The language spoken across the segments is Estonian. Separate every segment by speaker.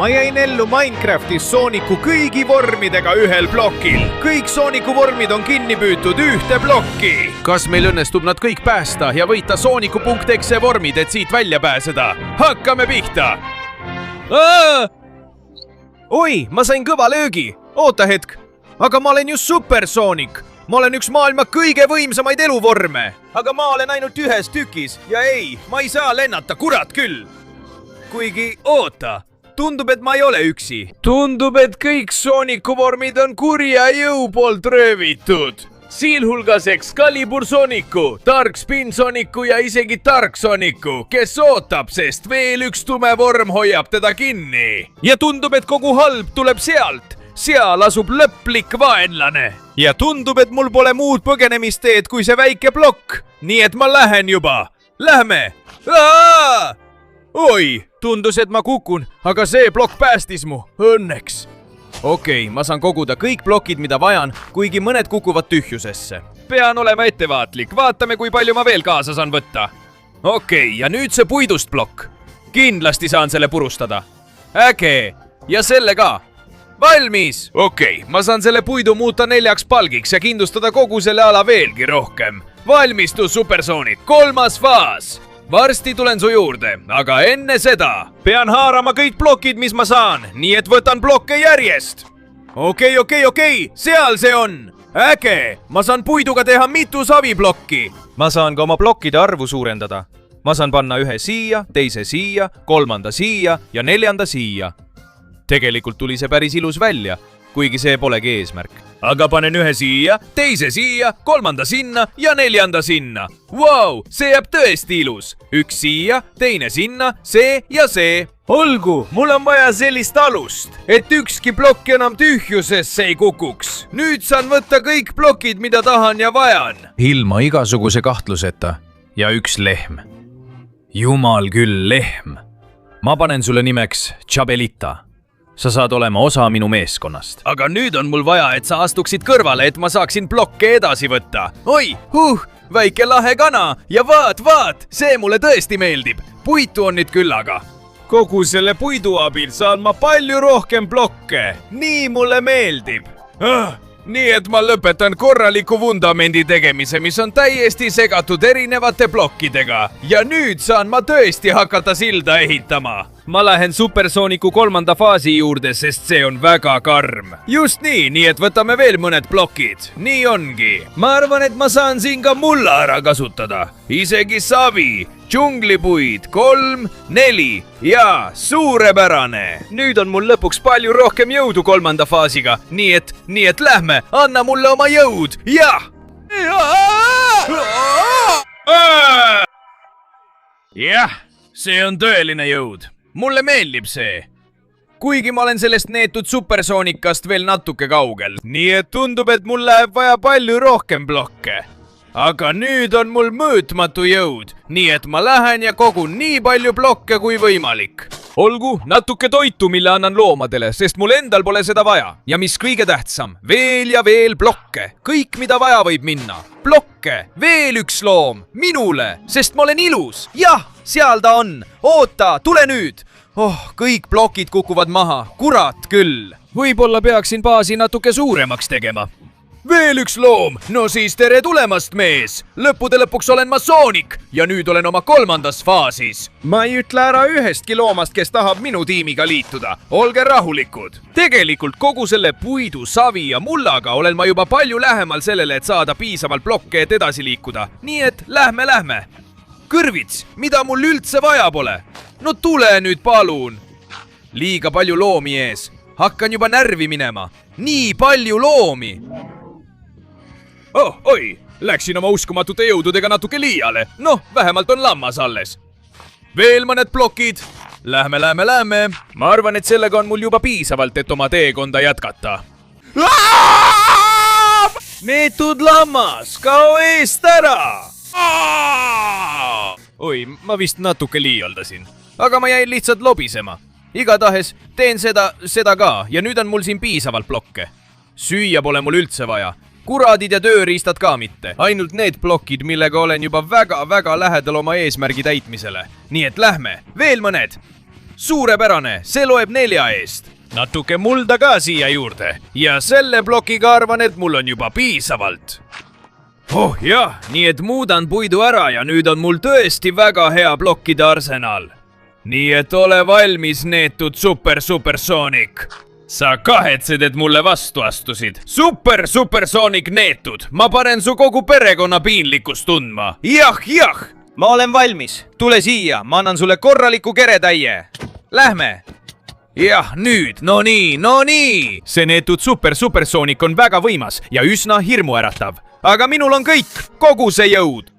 Speaker 1: ma jäin ellu Minecraftis Sooniku kõigi vormidega ühel plokil. Kõik Sooniku vormid on kinni püütud ühte plokki.
Speaker 2: Kas meil õnnestub nad kõik päästa ja võita Sooniku.exe vormid, et siit välja pääseda? Hakkame pihta!
Speaker 1: Oi, ma sain kõva löögi. Oota hetk. Aga ma olen just Super Sonic. Ma olen üks maailma kõige võimsamaid eluvorme. Aga ma olen ainult ühes tükis. Ja ei, ma ei saa lennata, kurat küll. Kuigi, oota. Tundub, et ma ei ole üksi.
Speaker 2: Tundub, et kõik Sooniku vormid on kurja jõu poolt röövitud. Siinhulgas Excalibur Sooniku, Dark Spin Sooniku ja isegi Dark Sooniku, kes ootab, sest veel üks tume vorm hoiab teda kinni.
Speaker 1: Ja tundub, et kogu halb tuleb sealt. Seal asub lõplik vaenlane. Ja tundub, et mul pole muud põgenemisteed kui see väike plokk. Nii et ma lähen juba. Lähme! Oi, tundus, et ma kukun, aga see plokk päästis mu. Õnneks. Okei, ma saan koguda kõik plokid, mida vajan, kuigi mõned kukuvad tühjusesse. Pean olema ettevaatlik. Vaatame, kui palju ma veel kaasa saan võtta. Okei, ja nüüd see puidust plokk. Kindlasti saan selle purustada. Äge! Ja selle ka. Valmis! Okei, ma saan selle puidu muuta 4 palgiks ja kindlustada kogu selle ala veelgi rohkem. Valmistus Supersonic, 3. faas! Varsti tulen su juurde, aga enne seda pean haarama kõik plokid, mis ma saan, nii et võtan blokke järjest. Okei, seal see on. Äge, ma saan puiduga teha mitu saviblokki. Ma saan ka oma blokkide arvu suurendada. Ma saan panna ühe siia, teise siia, 3. siia ja 4. siia. Tegelikult tuli see päris ilus välja, kuigi see polegi eesmärk. Aga panen ühe siia, teise siia, 3. sinna ja 4. sinna. Vau, see jääb tõesti ilus. Üks siia, teine sinna, see ja see. Olgu, mul on vaja sellist alust, et ükski plokk enam tühjusesse ei kukuks. Nüüd saan võtta kõik plokid, mida tahan ja vajan.
Speaker 3: Ilma igasuguse kahtluseta ja üks lehm. Jumal küll, lehm. Ma panen sulle nimeks Chabelita. Sa saad olema osa minu meeskonnast.
Speaker 1: Aga nüüd on mul vaja, et sa astuksid kõrvale, et ma saaksin blokke edasi võtta. Oi, väike lahe kana ja vaat, see mulle tõesti meeldib. Puitu on nüüd küllaga. Kogu selle puidu abil saan ma palju rohkem blokke. Nii mulle meeldib. Nii et ma lõpetan korraliku vundamendi tegemise, mis on täiesti segatud erinevate plokkidega. Ja nüüd saan ma tõesti hakata silda ehitama. Ma lähen Supersooniku 3. faasi juurde, sest see on väga karm. Just nii et võtame veel mõned plokid. Nii ongi. Ma arvan, et ma saan siin ka mulla ära kasutada. Isegi savi, džunglipuid, 3, 4 ja suurepärane. Nüüd on mul lõpuks palju rohkem jõudu 3. faasiga. Nii et lähme, anna mulle oma jõud. Jah! Jah, see on tõeline jõud. Mulle meeldib see. Kuigi ma olen sellest neetud Supersoonikast veel natuke kaugel. Nii et tundub, et mul läheb vaja palju rohkem blokke. Aga nüüd on mul mõõtmatu jõud. Nii et ma lähen ja kogun nii palju blokke kui võimalik. Olgu, natuke toitu, mille annan loomadele, sest mul endal pole seda vaja. Ja mis kõige tähtsam, veel ja veel blokke. Kõik, mida vaja võib minna. Blokke, veel üks loom. Minule, sest ma olen ilus. Jah, seal ta on. Oota, tule nüüd. Kõik plokid kukuvad maha. Kurat küll. Võib-olla peaksin baasi natuke suuremaks tegema. Veel üks loom. No siis tere tulemast, mees. Lõppude lõpuks olen ma Sonic ja nüüd olen oma 3. faasis. Ma ei ütle ära ühestki loomast, kes tahab minu tiimiga liituda. Olge rahulikud. Tegelikult kogu selle puidu, savi ja mullaga olen ma juba palju lähemal sellele, et saada piisavalt blokke, et edasi liikuda. Nii et lähme. Kõrvits, mida mul üldse vaja pole? No tule nüüd palun. Liiga palju loomi ees. Hakkan juba närvi minema. Nii palju loomi. Oi, läksin oma uskumatute jõududega natuke liiale. Noh, vähemalt on lammas alles. Veel mõned plokid. Lähme. Ma arvan, et sellega on mul juba piisavalt, et oma teekonda jätkata. Neetud lammas, kao eest ära! Oi, ma vist natuke liialdasin. Aga ma jäin lihtsalt lobisema. Igatahes teen seda ka ja nüüd on mul siin piisavalt blokke. Süüa pole mul üldse vaja. Kuradid ja tööriistad ka mitte. Ainult need plokid, millega olen juba väga lähedal oma eesmärgi täitmisele. Nii et lähme. Veel mõned. suurepärane, see loeb 4 eest.
Speaker 2: natuke mulda ka siia juurde ja selle plokiga arvan, et mul on juba piisavalt.
Speaker 1: Oh jah, nii et muudan puidu ära ja nüüd on mul tõesti väga hea plokkide arsenal. nii et ole valmis, neetud supersoonik.
Speaker 2: sa kahetsed, et mulle vastu astusid.
Speaker 1: Supersoonik neetud, ma panen su kogu perekonna piinlikkust tundma. jah.
Speaker 3: ma olen valmis, tule siia, ma annan sulle korraliku keretäie. Lähme.
Speaker 1: jah, nüüd, no nii. see neetud supersoonik on väga võimas ja üsna hirmuäratav. aga minul on kõik, kogu see jõud.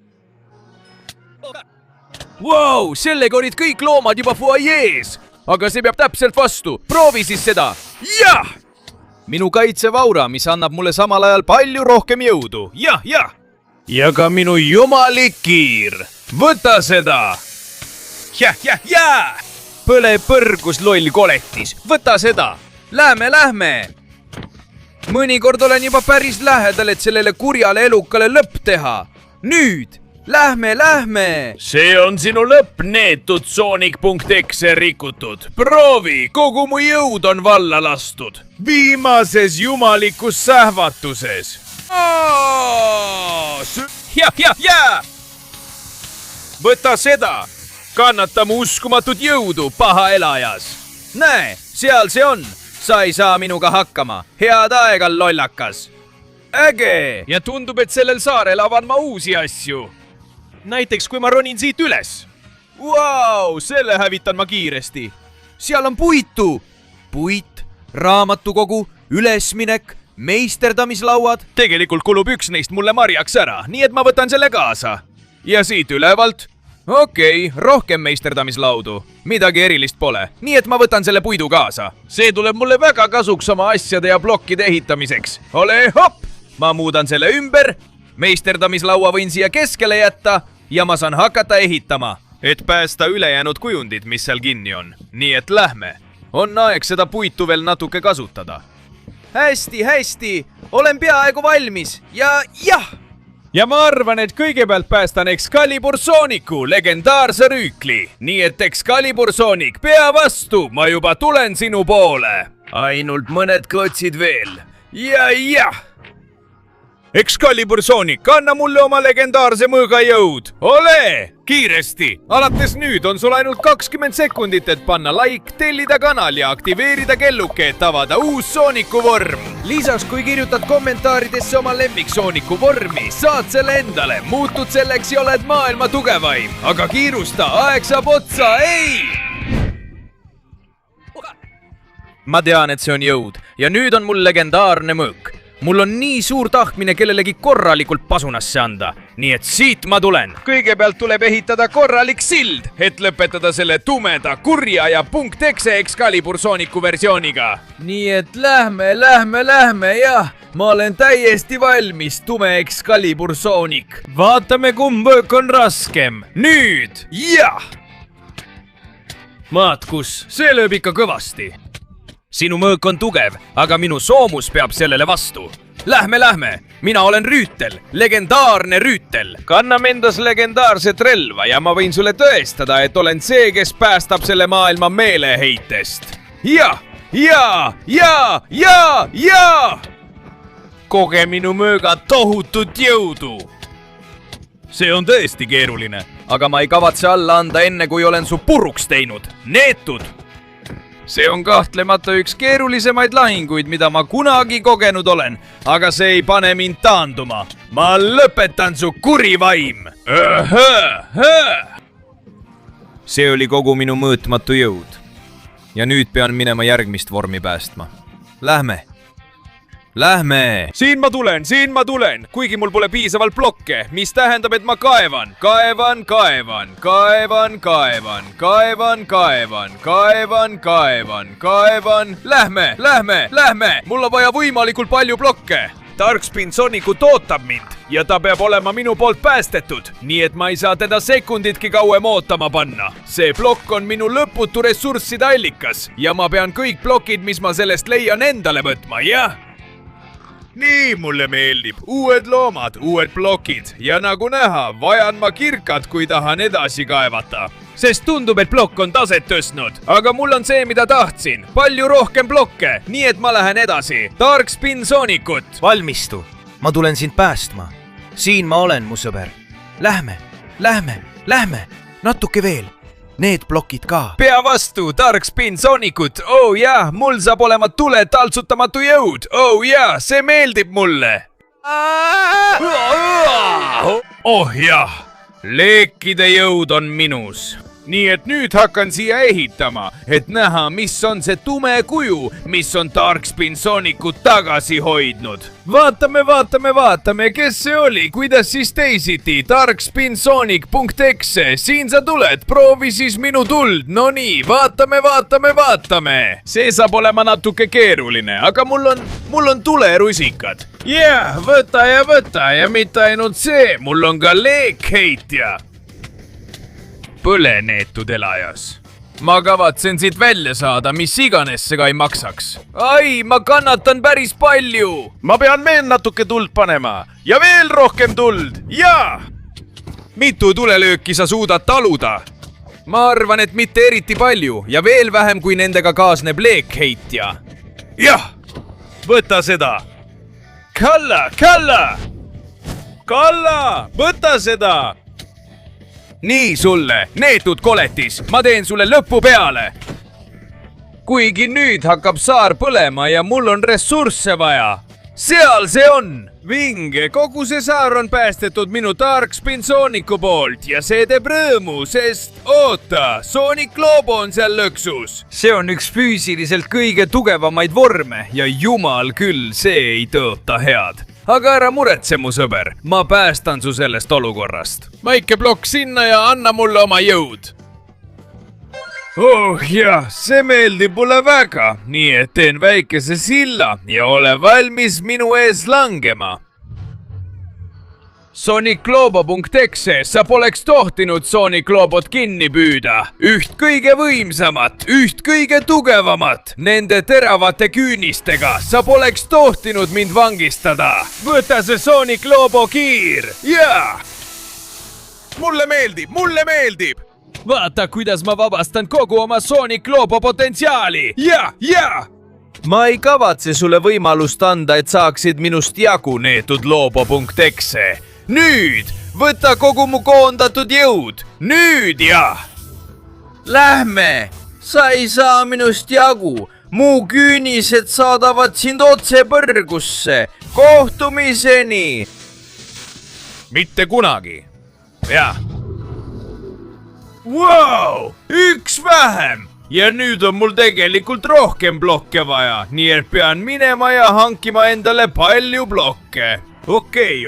Speaker 1: Vau, sellega olid kõik loomad juba fuajees. aga see peab täpselt vastu, proovi siis seda. jah! minu kaitsev aura, mis annab mulle samal ajal palju rohkem jõudu. jah.
Speaker 2: ja ka minu jumalik kiir. võta seda.
Speaker 1: jah. põle põrgus, loll koletis, võta seda. Lähme. mõnikord olen juba päris lähedal, et sellele kurjale elukale lõpp teha. nüüd, lähme.
Speaker 2: see on sinu lõpp, neetud Sonic.exe rikutud. proovi, kogu mu jõud on valla lastud. viimases jumalikus sähvatuses.
Speaker 1: jah. võta seda. kannata mu uskumatut jõudu, paha elajas. näe, seal see on. sa ei saa minuga hakkama. head aega, lollakas. äge.
Speaker 2: ja tundub, et sellel saarel avan ma uusi asju. näiteks, kui ma ronin siit üles.
Speaker 1: Vau, selle hävitan ma kiiresti. seal on puitu. puit, raamatukogu, ülesminek, meisterdamislauad. tegelikult kulub üks neist mulle marjaks ära, nii et ma võtan selle kaasa. ja siit ülevalt. Okei, rohkem meisterdamislaudu. midagi erilist pole, nii et ma võtan selle puidu kaasa.
Speaker 2: see tuleb mulle väga kasuks oma asjade ja plokkide ehitamiseks.
Speaker 1: ole hopp! ma muudan selle ümber. meisterdamislaua võin siia keskele jätta ja ma saan hakata ehitama, et päästa ülejäänud kujundid, mis seal kinni on. nii et lähme. on aeg seda puitu veel natuke kasutada. hästi. olen peaaegu valmis ja jah!
Speaker 2: ja ma arvan, et kõigepealt päästan Excalibur Sooniku legendaarse rüükli. nii et Excalibur Soonik, pea vastu, ma juba tulen sinu poole. ainult mõned klotsid veel. jah. Excalibur Soonik, anna mulle oma legendaarse mõõgajõud. ole, kiiresti. alates nüüd on sul ainult 20 sekundit, et panna like, tellida kanal ja aktiveerida kelluke, et avada uus Sooniku vorm. lisaks, kui kirjutad kommentaaridesse oma lemmik Sooniku vormi, saad selle endale, muutud selleks ja oled maailma tugevaim. aga kiirusta, aeg saab otsa, ei!
Speaker 1: ma tean, et see on jõud ja nüüd on mul legendaarne mõõk. mul on nii suur tahtmine kellelegi korralikult pasunasse anda, nii et siit ma tulen. kõigepealt tuleb ehitada korralik sild, et lõpetada selle tumeda, kurja ja .exe Excalibur Sooniku versiooniga. nii et lähme, jah. ma olen täiesti valmis, tume Excalibur Soonik.
Speaker 2: vaatame, kumb mõõk on raskem.
Speaker 1: nüüd, jah! Matkus, see lööb ikka kõvasti. sinu mõõk on tugev, aga minu soomus peab sellele vastu. Lähme, mina olen rüütel, legendaarne rüütel. kanname endas legendaarset relva ja ma võin sulle tõestada, et olen see, kes päästab selle maailma meeleheitest. ja! koge minu mõõga tohutut jõudu. see on tõesti keeruline, aga ma ei kavatse alla anda enne, kui olen su puruks teinud, neetud. see on kahtlemata üks keerulisemaid lahinguid, mida ma kunagi kogenud olen, aga see ei pane mind taanduma. ma lõpetan su kuri vaim. see oli kogu minu mõõtmatu jõud. ja nüüd pean minema järgmist vormi päästma. Lähme! siin ma tulen, kuigi mul pole piisavalt blokke, mis tähendab, et ma kaevan. Lähme! mul on vaja võimalikult palju blokke. Darkspin Soonicut ootab mind ja ta peab olema minu poolt päästetud, nii et ma ei saa teda sekunditki kauem ootama panna. see plokk on minu lõputu ressursside allikas ja ma pean kõik plokid, mis ma sellest leian, endale võtma, jah? nii mulle meeldib, uued loomad, uued plokid ja nagu näha, vajan ma kirkat, kui tahan edasi kaevata. sest tundub, et plokk on taset tõstnud. Aga mul on see, mida tahtsin. Palju rohkem blokke, nii et ma lähen edasi. Dark Spin Soonikut.
Speaker 4: valmistu, ma tulen sind päästma. siin ma olen, mu sõber. Lähme, natuke veel. Need plokid ka.
Speaker 1: Pea vastu, Dark Spin Soonikut. Oh jah, mul saab olema tule taltsutamatu jõud. Oh jah, see meeldib mulle. Oh jah, leekide jõud on minus. Nii et nüüd hakkan siia ehitama, et näha, mis on see tume kuju, mis on Dark Spin Soonikut tagasi hoidnud. Vaatame, kes see oli, kuidas siis teisiti. Darkspinsonic.exe, siin sa tuled, proovi siis minu tuld. No nii, vaatame. See saab olema natuke keeruline, aga mul on tulerusikad. Võta ja mitte ainult see, mul on ka leekheitja. Põle neetud elajas. Ma kavatsen siit välja saada, mis iganes see ka ei maksaks. Ai, ma kannatan päris palju. Ma pean veel natuke tuld panema ja veel rohkem tuld. Jaa! Mitu tulelööki sa suudad taluda? Ma arvan, et mitte eriti palju ja veel vähem, kui nendega kaasneb leekheitja. Jah, võta seda. Kalla, võta seda. Nii sulle, neetud koletis, ma teen sulle lõpu peale. Kuigi nüüd hakkab saar põlema ja mul on ressursse vaja. Seal see on. Vinge, kogu see saar on päästetud minu Dark Spin Sooniku poolt ja see teeb rõõmu, sest oota, Sonic Lobo on seal lõksus. See on üks füüsiliselt kõige tugevamaid vorme ja jumal küll, see ei tõota head. Aga ära muretse, mu sõber, ma päästan su sellest olukorrast. Väike plokk sinna ja anna mulle oma jõud. Oh jah, see meeldib mulle väga, nii et teen väikese silla ja ole valmis minu ees langema. Soniclobo.exe, sa poleks tohtinud Sonic Lobot kinni püüda. Üht kõige võimsamat, üht kõige tugevamat. Nende teravate küünistega sa poleks tohtinud mind vangistada. Võta see Sonic Lobo kiir. Jaa! Mulle meeldib. Vaata, kuidas ma vabastan kogu oma Sonic Lobo potentsiaali. Jaa! Ma ei kavatse sulle võimalust anda, et saaksid minust jagu neetud Lobo.exe. Nüüd, võta kogu mu koondatud jõud. Nüüd jah! Lähme! Sa ei saa minust jagu. Mu küünised saadavad sind otse põrgusse. Kohtumiseni! Mitte kunagi. Jah. Wow! Üks vähem! Ja nüüd on mul tegelikult rohkem blokke vaja, nii et pean minema ja hankima endale palju blokke. Okei,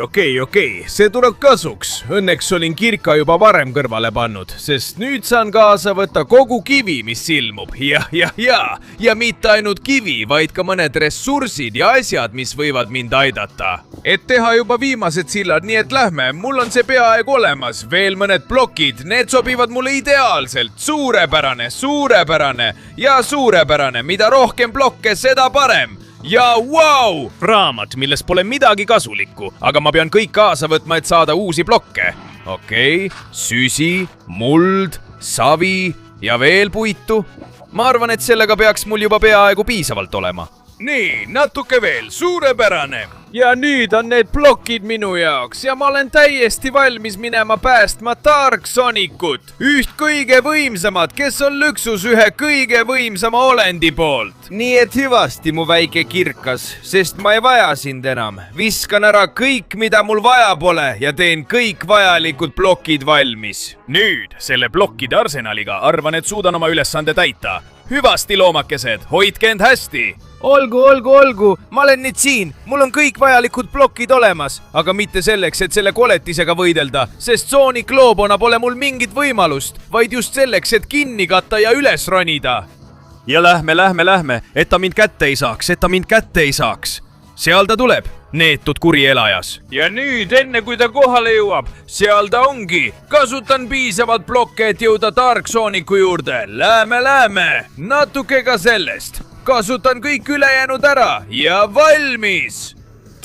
Speaker 1: see tuleb kasuks. Õnneks olin kirka juba varem kõrvale pannud, sest nüüd saan kaasa võtta kogu kivi, mis ilmub. Ja mitte ainult kivi, vaid ka mõned ressursid ja asjad, mis võivad mind aidata. Et teha juba viimased sillad, nii et lähme, mul on see peaaegu olemas. Veel mõned plokid, need sobivad mulle ideaalselt. Suurepärane ja suurepärane. Mida rohkem blokke, seda parem. Ja vau! Raamat, milles pole midagi kasulikku, aga ma pean kõik kaasa võtma, et saada uusi blokke. Okei, süsi, muld, savi ja veel puitu. Ma arvan, et sellega peaks mul juba peaaegu piisavalt olema. Nii, natuke veel, suurepärane. Ja nüüd on need plokid minu jaoks ja ma olen täiesti valmis minema päästma Dark Soonikut. Üht kõige võimsamat, kes on lõksus ühe kõige võimsama olendi poolt. Nii et hüvasti, mu väike kirkas, sest ma ei vaja sind enam. Viskan ära kõik, mida mul vaja pole ja teen kõik vajalikud plokid valmis. Nüüd, selle plokkide arsenaliga arvan, et suudan oma ülesande täita. Hüvasti, loomakesed, hoidke end hästi. Olgu, ma olen nüüd siin, mul on kõik vajalikud plokid olemas, aga mitte selleks, et selle koletisega võidelda, sest Sonic Lobona pole mul mingit võimalust, vaid just selleks, et kinni katta ja üles ronida. Ja lähme, et ta mind kätte ei saaks. Seal ta tuleb, neetud kuri elajas. Ja nüüd, enne kui ta kohale jõuab, seal ta ongi. Kasutan piisavalt blokke, et jõuda Dark Sooniku juurde. Lähme, natuke ka sellest. Kasutan kõik ülejäänud ära ja valmis!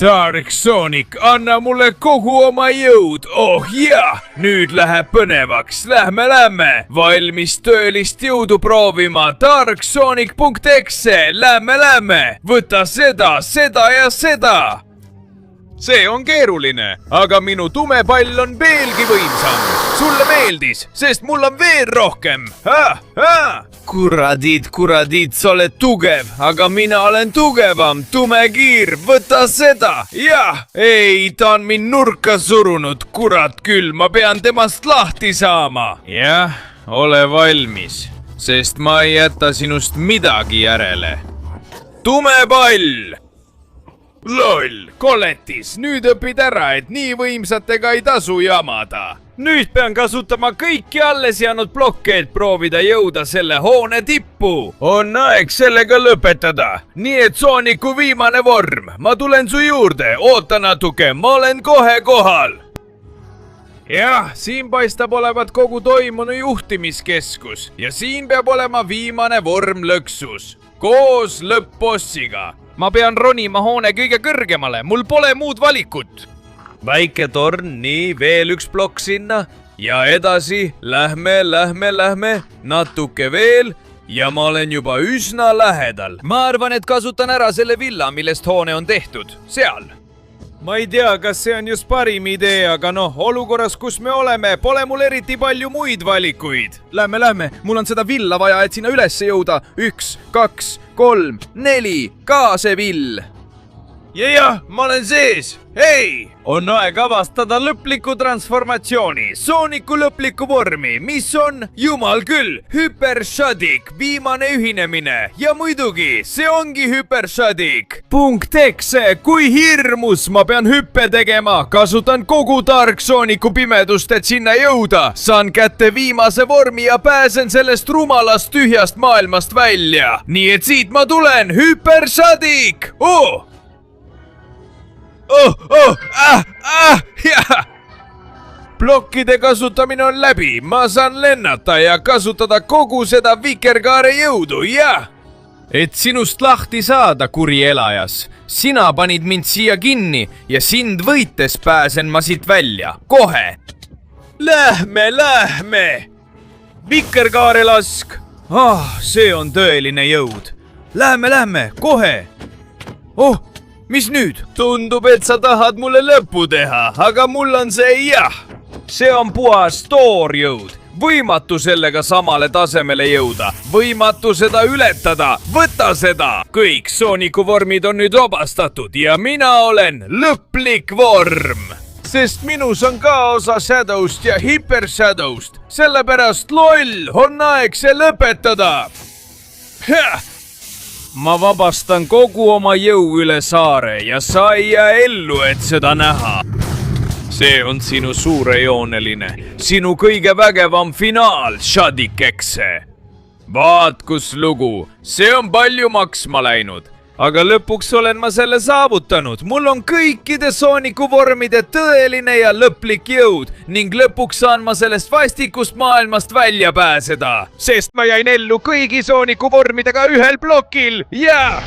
Speaker 2: Dark Sonic, anna mulle kogu oma jõud, oh jah, nüüd läheb põnevaks, lähme, valmis tõelist jõudu proovima, darksonic.exe, lähme, võta seda ja seda.
Speaker 1: see on keeruline, aga minu tume pall on veelgi võimsam. sulle meeldis, sest mul on veel rohkem.
Speaker 2: kuradid, sa oled tugev, aga mina olen tugevam, tumekiir, võta seda. jah, ei, ta on mind nurka surunud, kurat küll, ma pean temast lahti saama.
Speaker 1: jah, ole valmis, sest ma ei jäta sinust midagi järele. tumepall!
Speaker 2: loll, koletis, nüüd õpid ära, et nii võimsatega ei tasu jamada.
Speaker 1: nüüd pean kasutama kõiki alles jäänud plokke, et proovida jõuda selle hoone tippu.
Speaker 2: on aeg sellega lõpetada. nii et Sooniku viimane vorm, ma tulen su juurde, oota natuke, ma olen kohe kohal. jah, siin paistab olevat kogu toimunu juhtimiskeskus ja siin peab olema viimane vorm lõksus, koos lõpp-bossiga.
Speaker 1: ma pean ronima hoone kõige kõrgemale, mul pole muud valikut.
Speaker 2: väike torn, nii, veel üks plokk sinna ja edasi, lähme, natuke veel ja ma olen juba üsna lähedal.
Speaker 1: ma arvan, et kasutan ära selle villa, millest hoone on tehtud, seal.
Speaker 2: ma ei tea, kas see on just parim idee, aga noh, olukorras, kus me oleme, pole mul eriti palju muid valikuid.
Speaker 1: Lähme, mul on seda villa vaja, et sinna ülesse jõuda. 1, 2, 3, 4, ka see vill.
Speaker 2: jah, ma olen sees. hei, on aeg avastada lõplikku transformatsiooni, Sooniku lõplikku vormi, mis on, jumal küll, Hypershadik, viimane ühinemine ja muidugi, see ongi Hypershadik. .exe, kui hirmus, ma pean hüppe tegema, kasutan kogu Dark Sooniku pimedust, et sinna jõuda. saan kätte viimase vormi ja pääsen sellest rumalast tühjast maailmast välja. nii et siit ma tulen, Hypershadik. plokkide kasutamine on läbi, ma saan lennata ja kasutada kogu seda vikerkaare jõudu, jah.
Speaker 1: et sinust lahti saada, kuri elajas. sina panid mind siia kinni ja sind võites pääsen ma siit välja, kohe.
Speaker 2: Lähme. vikerkaare lask.
Speaker 1: see on tõeline jõud. Lähme, kohe. mis nüüd?
Speaker 2: tundub, et sa tahad mulle lõppu teha, aga mul on see jah. see on puhas toorjõud. võimatu sellega samale tasemele jõuda. võimatu seda ületada. võta seda. kõik Sooniku vormid on nüüd vabastatud ja mina olen lõplik vorm. sest minus on ka osa Shadowst ja Hyper Shadowst. sellepärast loll, on aeg see lõpetada. ma vabastan kogu oma jõu üle saare ja sa ei jää ellu, et seda näha. see on sinu suurejooneline, sinu kõige vägevam finaal, Shadik.exe. vaat kus lugu, see on palju maksma läinud, aga lõpuks olen ma selle saavutanud. mul on kõikide Sooniku vormide tõeline ja lõplik jõud ning lõpuks saan ma sellest vastikust maailmast välja pääseda. sest ma jäin ellu kõigi Sooniku vormidega ühel plokil ja...